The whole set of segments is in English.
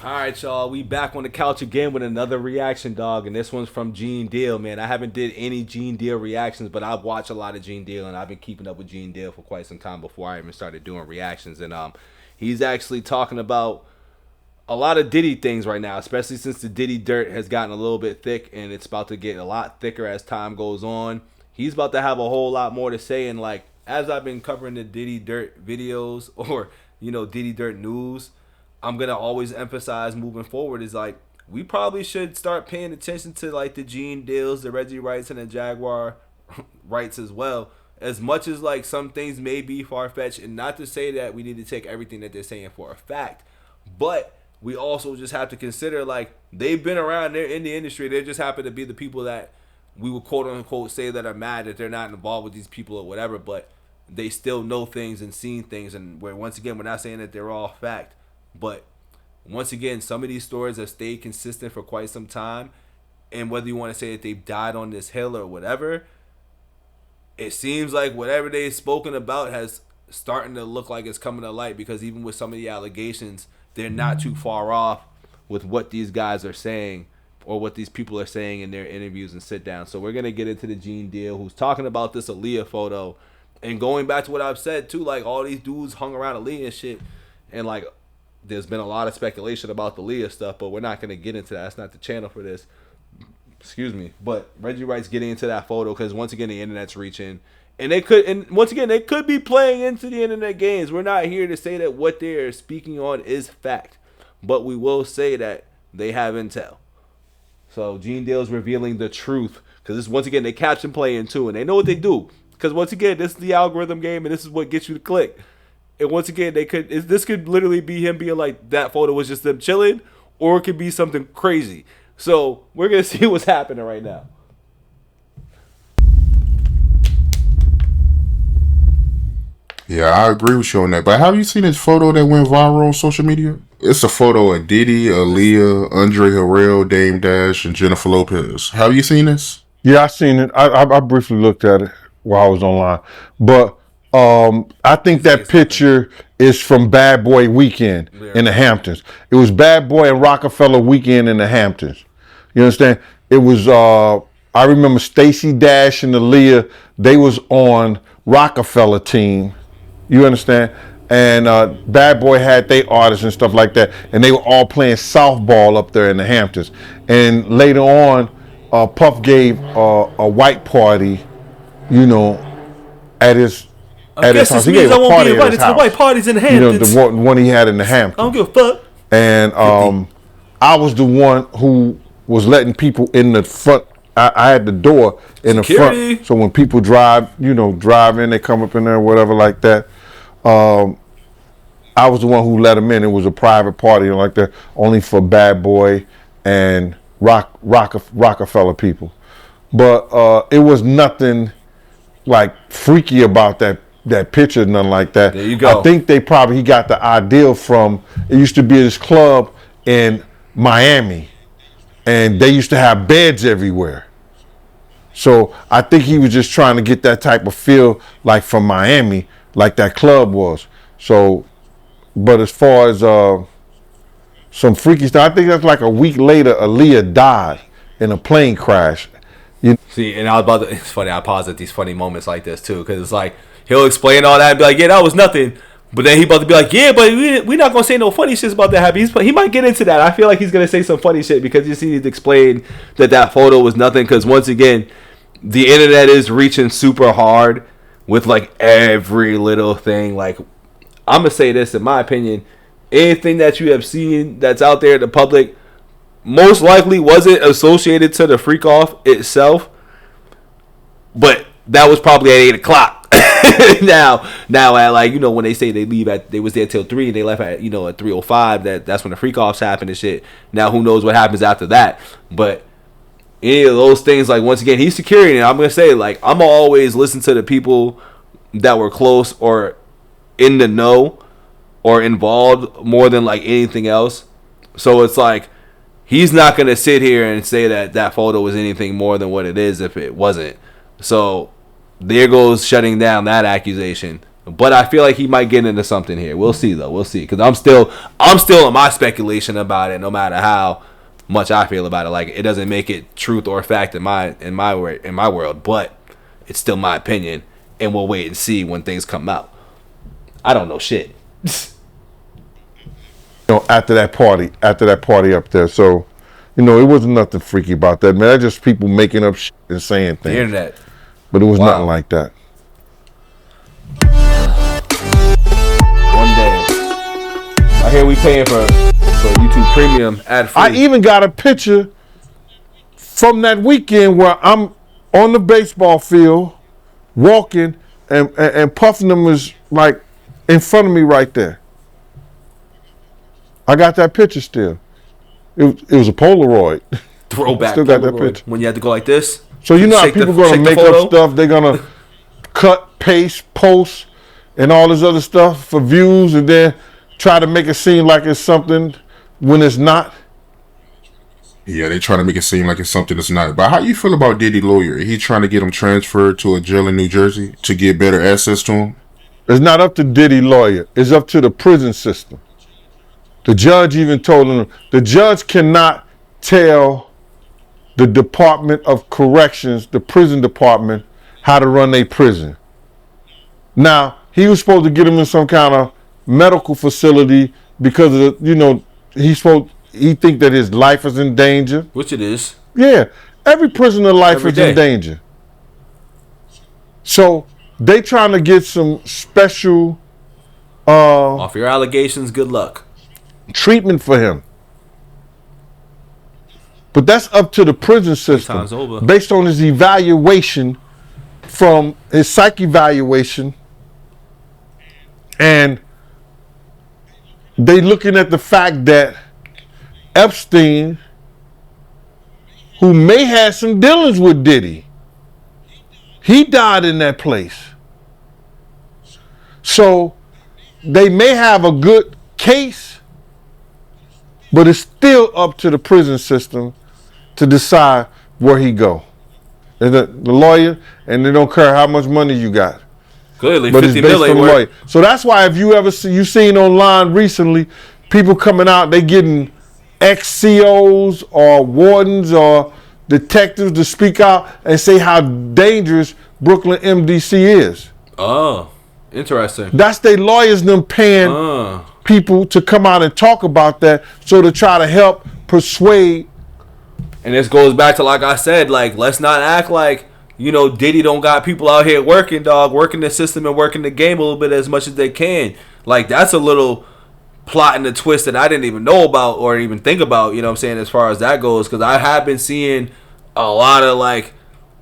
All right, y'all. We back on the couch again with another reaction, dog, and this one's from Gene Deal, man. I haven't did any Gene Deal reactions, but I've watched a lot of Gene Deal, and I've been keeping up with Gene Deal for quite some time before I even started doing reactions. And he's actually talking about a lot of Diddy things right now, especially since the Diddy dirt has gotten a little bit thick, and it's about to get a lot thicker as time goes on. He's about to have a whole lot more to say, and like as I've been covering the Diddy dirt videos or Diddy dirt news, I'm gonna always emphasize moving forward is like we probably should start paying attention to like the Gene Deals, the Reggie Wrights, and the Jaguar Wrights as well. As much as like some things may be far fetched, and not to say that we need to take everything that they're saying for a fact, but we also just have to consider like they've been around, they're in the industry, they just happen to be the people that we would quote unquote say that are mad that they're not involved with these people or whatever, but they still know things and seen things, and where once again we're not saying that they're all fact. But once again, some of these stories have stayed consistent for quite some time. And whether you want to say that they've died on this hill or whatever, it seems like whatever they've spoken about has starting to look like it's coming to light, because even with some of the allegations, they're not too far off with what these guys are saying or what these people are saying in their interviews and sit down. So we're going to get into the Gene Deal, who's talking about this Aaliyah photo. And going back to what I've said too, like all these dudes hung around Aaliyah and shit, and like there's been a lot of speculation about the Aaliyah stuff, but we're not going to get into that. That's not the channel for this. Excuse me. But Reggie Wright's getting into that photo because once again the internet's reaching, and they could be playing into the internet games. We're not here to say that what they're speaking on is fact, but we will say that they have intel. So Gene Deal's revealing the truth, because once again they caption playing too, and they know what they do. Because once again, this is the algorithm game, and this is what gets you to click. And once again, this could literally be him being like, that photo was just them chilling, or it could be something crazy. So we're going to see what's happening right now. Yeah, I agree with you on that. But have you seen this photo that went viral on social media? It's a photo of Diddy, Aaliyah, Andre Harrell, Dame Dash, and Jennifer Lopez. Have you seen this? Yeah, I seen it. I briefly looked at it while I was online. But I think that picture is from Bad Boy Weekend in the Hamptons. It was Bad Boy and Rockefeller Weekend in the Hamptons. You understand? It was, I remember Stacey Dash and Aaliyah, they was on Rockefeller team. You understand? And Bad Boy had their artists and stuff like that. And they were all playing softball up there in the Hamptons. And later on, Puff gave a white party, at his house. He gave a party at his house. To the white parties in the Hamptons. The one he had in the Hamptons. I don't give a fuck. And I was the one who was letting people in the front. I had the door in Security. The front. So when people drive in, they come up in there or whatever like that. I was the one who let them in. It was a private party like that, only for Bad Boy and Rockefeller people. But it was nothing like freaky about that picture, nothing like that. There you go. I think he got the idea from, it used to be this club in Miami, and they used to have beds everywhere. So I think he was just trying to get that type of feel like from Miami, like that club was. So, but as far as some freaky stuff, I think that's like a week later, Aaliyah died in a plane crash. See, and it's funny, I pause at these funny moments like this too, because it's like, he'll explain all that and be like, yeah, that was nothing. But then he about to be like, yeah, but we're not going to say no funny shit about that happen. He might get into that. I feel like he's going to say some funny shit because he needs to explain that photo was nothing. Because once again, the internet is reaching super hard with like every little thing. Like, I'm going to say this, in my opinion, anything that you have seen that's out there in the public most likely wasn't associated to the freak off itself. But that was probably at 8 o'clock. now at like, when they say they was there till 3 and they left at, at 3:05, that's when the freak offs happen and shit. Now who knows what happens after that. But any of those things, like, once again, he's security, and I'm gonna say, like, I'm gonna always listen to the people that were close or in the know or involved more than like anything else. So it's like, he's not gonna sit here and say that photo was anything more than what it is if it wasn't. So there goes shutting down that accusation. But I feel like he might get into something here. We'll see though. We'll see. Because I'm still in my speculation about it. No matter how much I feel about it, like it doesn't make it truth or fact in my world. But it's still my opinion, and we'll wait and see when things come out. I don't know shit. After that party up there. So, it wasn't nothing freaky about that, man. That's just people making up shit and saying things. The internet. But it was nothing like that. One day. I hear we paying for YouTube Premium ad free. I even got a picture from that weekend where I'm on the baseball field walking and Puffin them was like in front of me right there. I got that picture still. It was a Polaroid. Throwback. Still got that picture. When you had to go like this. So you know how people gonna make up stuff. They're gonna cut, paste, post, and all this other stuff for views, and then try to make it seem like it's something when it's not. Yeah, they trying to make it seem like it's something that's not. But how you feel about Diddy lawyer? He trying to get him transferred to a jail in New Jersey to get better access to him? It's not up to Diddy lawyer. It's up to the prison system. The judge even told him, the judge cannot tell the Department of Corrections, the prison department, how to run their prison. Now, he was supposed to get him in some kind of medical facility because of he think that his life is in danger. Which it is. Yeah. Every prisoner life is in danger. So they trying to get some special off your allegations, good luck. Treatment for him. But that's up to the prison system. Based on his evaluation, from his psych evaluation, and they looking at the fact that Epstein, who may have some dealings with Diddy, he died in that place. So they may have a good case, but it's still up to the prison system to decide where he go. And the lawyer, and they don't care how much money you got. Clearly, but 50 it's based million on the lawyer. So that's why if you seen online recently, people coming out, they getting ex-COs or wardens or detectives to speak out and say how dangerous Brooklyn MDC is. Oh, interesting. That's their lawyers them paying people to come out and talk about that, so to try to help persuade. And this goes back to, like I said, like, let's not act like, Diddy don't got people out here working the system and working the game a little bit as much as they can. Like, that's a little plot and a twist that I didn't even know about or even think about, as far as that goes. Because I have been seeing a lot of, like,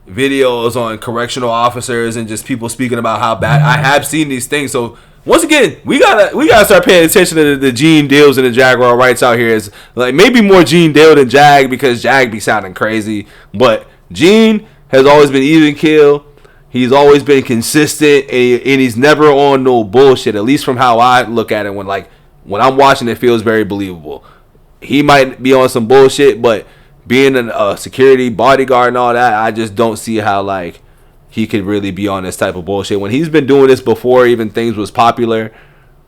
videos on correctional officers and just people speaking about how bad. I have seen these things. So once again, we gotta start paying attention to the Gene Deals and the Jaguar rights out here. Is like maybe more Gene Deal than Jag, because Jag be sounding crazy. But Gene has always been even kill. He's always been consistent, and he's never on no bullshit. At least from how I look at it, when I'm watching, it feels very believable. He might be on some bullshit, but being a security bodyguard and all that, I just don't see how like he could really be on this type of bullshit when he's been doing this before even things was popular,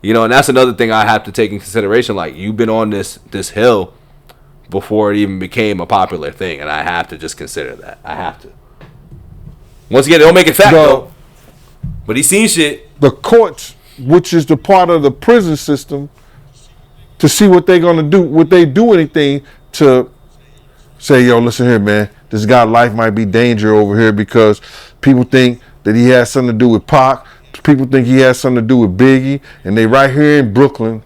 and that's another thing I have to take in consideration. Like, you've been on this hill before it even became a popular thing, and I have to just consider that. I have to. Once again, they don't make it fact though, but he's seen shit. The courts, which is the part of the prison system, to see what they're gonna do. Would they do anything to say, yo, listen here, man, this guy's life might be danger over here because people think that he has something to do with Pac. People think he has something to do with Biggie, and they right here in Brooklyn.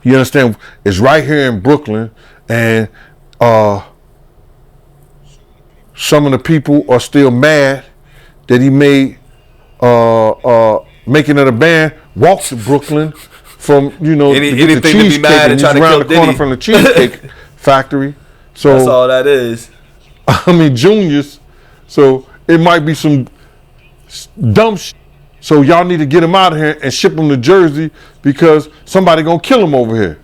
You understand? It's right here in Brooklyn, and some of the people are still mad that he made Making of the Band walk to Brooklyn from to get the cheesecake, and he's around the corner from the cheesecake factory. So that's all that is. I mean, juniors. So it might be some dumb shit. So y'all need to get him out of here and ship him to Jersey because somebody gonna kill him over here.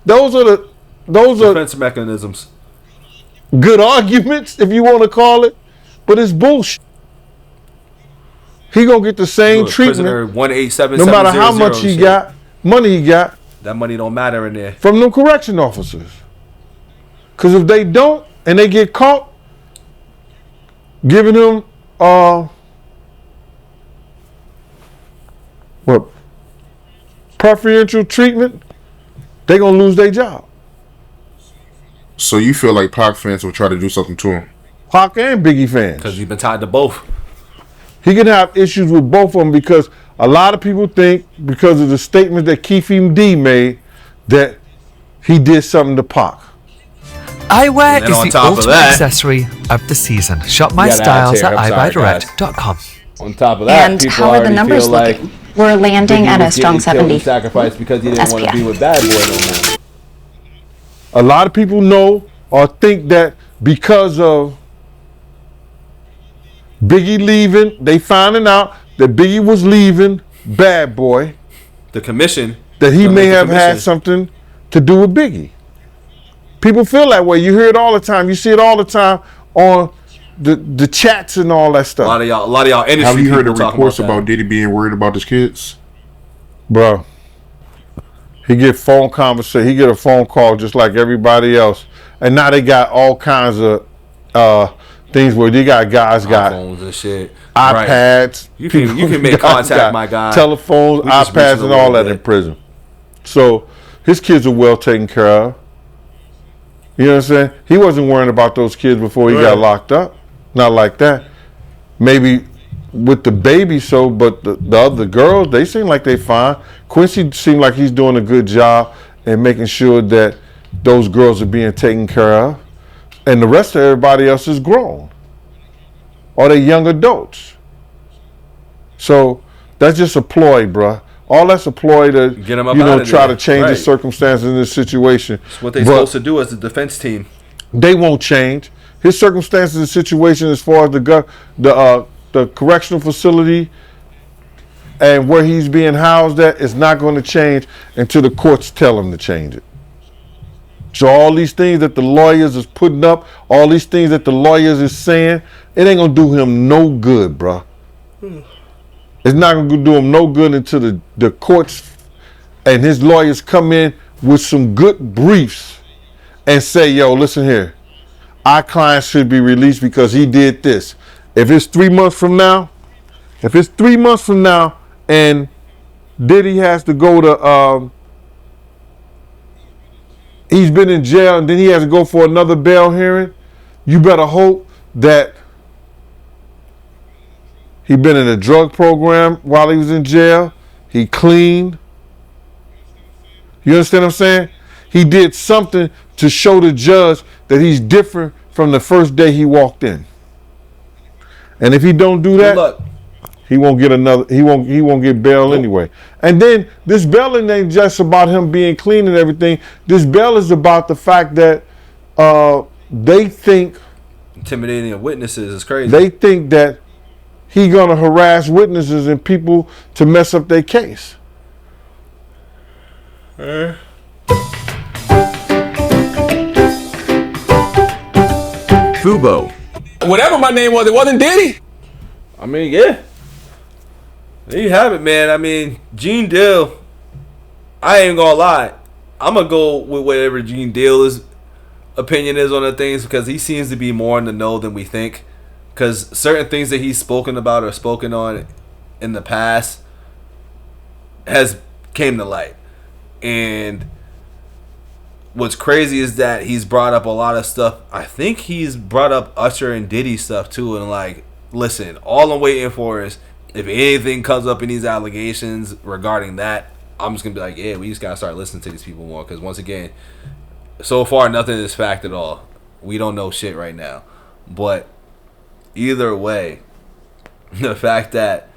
Those are defense mechanisms. Good arguments, if you want to call it, but it's bullshit. he gonna get the same Prisoner treatment 187. no matter how much he got, money he got. That money don't matter in there. From them correction officers. Because if they don't and they get caught giving him preferential treatment, they gonna lose their job. So you feel like Pac fans will try to do something to him? Pac and Biggie fans. Because he's been tied to both. He can have issues with both of them because a lot of people think because of the statement that Keefe D made that he did something to Pac. Eyewear is the ultimate accessory of the season. Shop my styles at eyeweardirect.com. On top of that, and people how are the numbers like looking? We're landing at a strong 70. Sacrifice because he didn't want to be with Bad Boy no more. A lot of people know or think that because of Biggie leaving, they finding out that Biggie was leaving Bad Boy. The commission. That he may have had something to do with Biggie. People feel that way. You hear it all the time. You see it all the time on the chats and all that stuff. A lot of y'all industry. Have you heard the reports about Diddy being worried about his kids? Bro, he get phone conversation. He get a phone call just like everybody else. And now they got all kinds of things where they got guys got phones and shit, iPads. Right. You can make contact, my guy. Telephones, iPads, and all that in prison. So his kids are well taken care of. You know what I'm saying? He wasn't worrying about those kids before he got locked up. Not like that. Maybe with the baby, but the other girls, they seem like they fine. Quincy seemed like he's doing a good job in making sure that those girls are being taken care of. And the rest of everybody else is grown. Or they young adults. So that's just a ploy, bruh. All that's a ploy to get him up try to change the circumstances in this situation. That's what they're supposed to do as the defense team. They won't change. His circumstances and situation as far as the correctional facility and where he's being housed at is not going to change until the courts tell him to change it. So all these things that the lawyers is putting up, all these things that the lawyers is saying, it ain't gonna do him no good, bruh. It's not gonna do him no good until the courts and his lawyers come in with some good briefs and say, yo, listen here, our client should be released because he did this. If it's 3 months from now, and Diddy has to go to, he's been in jail and then he has to go for another bail hearing, you better hope that he been in a drug program while he was in jail. He cleaned. You understand what I'm saying? He did something to show the judge that he's different from the first day he walked in. And if he don't do that, he won't get another. He won't get bail anyway. And then this bail ain't just about him being clean and everything. This bail is about the fact that they think intimidating of witnesses is crazy. They think that he gonna harass witnesses and people to mess up their case. Fubo. Whatever my name was, it wasn't Diddy. I mean, yeah. There you have it, man. I mean, Gene Deal, I ain't gonna lie. I'm gonna go with whatever Gene Deal's opinion is on the things because he seems to be more in the know than we think. Because certain things that he's spoken about or spoken on in the past has came to light. And what's crazy is that he's brought up a lot of stuff. I think he's brought up Usher and Diddy stuff too. And like, listen, all I'm waiting for is if anything comes up in these allegations regarding that, I'm just going to be like, yeah, we just got to start listening to these people more. Because once again, so far, nothing is fact at all. We don't know shit right now. But either way, the fact that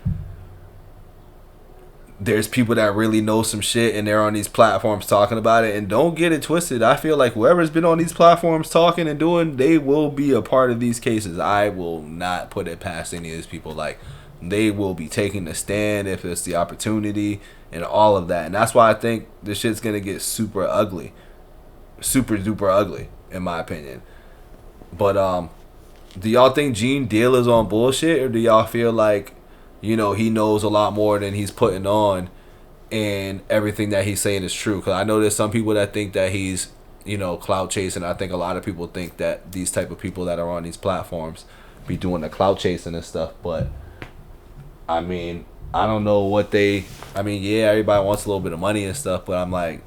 there's people that really know some shit and they're on these platforms talking about it, and don't get it twisted, I feel like whoever's been on these platforms talking and doing, they will be a part of these cases. I will not put it past any of these people. Like, they will be taking a stand if it's the opportunity and all of that. And that's why I think this shit's gonna get super ugly, super duper ugly, in my opinion. But do y'all think Gene Deal is on bullshit, or do y'all feel like, you know, he knows a lot more than he's putting on, and everything that he's saying is true. Because I know there's some people that think that he's, you know, clout chasing. I think a lot of people think that these type of people that are on these platforms be doing the clout chasing and stuff. But I mean, I don't know what they. I mean, yeah, everybody wants a little bit of money and stuff, but I'm like,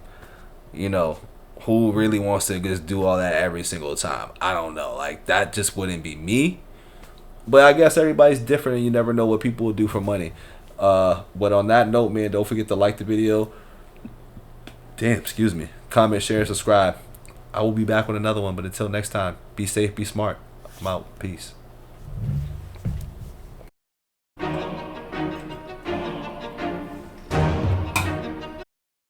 you know, who really wants to just do all that every single time? I don't know. Like, that just wouldn't be me. But I guess everybody's different, and you never know what people will do for money. But on that note, man, don't forget to like the video. Excuse me. Comment, share, and subscribe. I will be back with another one, but until next time, be safe, be smart. I'm out. Peace.